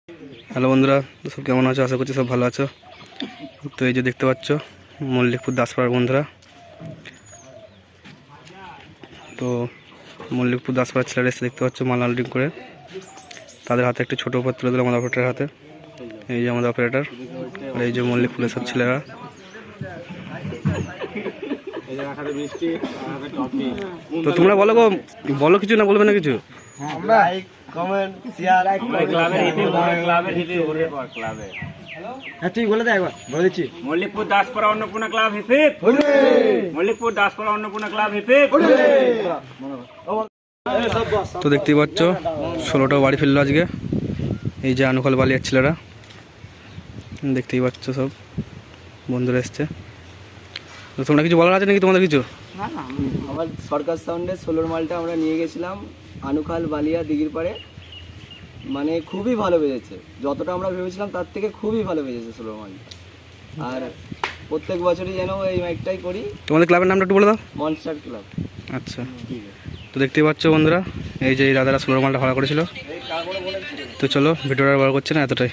Hello বন্ধুরা, সব কেমন আছো? আশা করছি সব ভালো আছো। তো এই যে দেখতে পাচ্ছ মল্লিকপুর দাসপাড়ার বন্ধুরা। তো মল্লিকপুর দাসপাড়ার ছেলেরা এসে দেখতে পাচ্ছ মাল হোল্ডিং করে, তাদের হাতে একটি ছোটো উপর তুলে দিল আমাদের অপারেটারের হাতে। এই যে আমাদের অপারেটার, আর এই যে মল্লিকপুরের সব ছেলেরা। তো তোমরা বলো গো, বলো কিছু, না বলবে না কিছু? Mallikpur Daspara Annapurna club hip hip, Mallikpur Daspara Annapurna club hip hip. তো দেখতেই পাচ্ছ 16টাও বাড়ি ফিরলো আজকে। এই যে আনুকাল বালিয়ার ছেলেরা, দেখতেই পাচ্ছ সব বন্ধুরা এসছে। তো তোমরা কিছু বলার আছে নাকি তোমাদের কিছু? আমার সরকার সাউন্ডে 16 মালটা আমরা নিয়ে গেছিলাম আনুখাল বালিয়া দিঘির পাড়ে। মানে খুবই ভালো বেজেছে, যতটা আমরা ভেবেছিলাম তার থেকে খুবই ভালো বেজেছে 16 মালটা। আর প্রত্যেক বছরই যেন এই মাইকটাই করি। তোমাদের ক্লাবের নামটা একটু বলে দাও। Monster club. আচ্ছা, তো দেখতেই পাচ্ছ বন্ধুরা, এই যে এই দাদারা 16 মালটা ভাড়া করেছিল। তো চলো, ভিডিওটা আর বড় করছে না, এতটাই।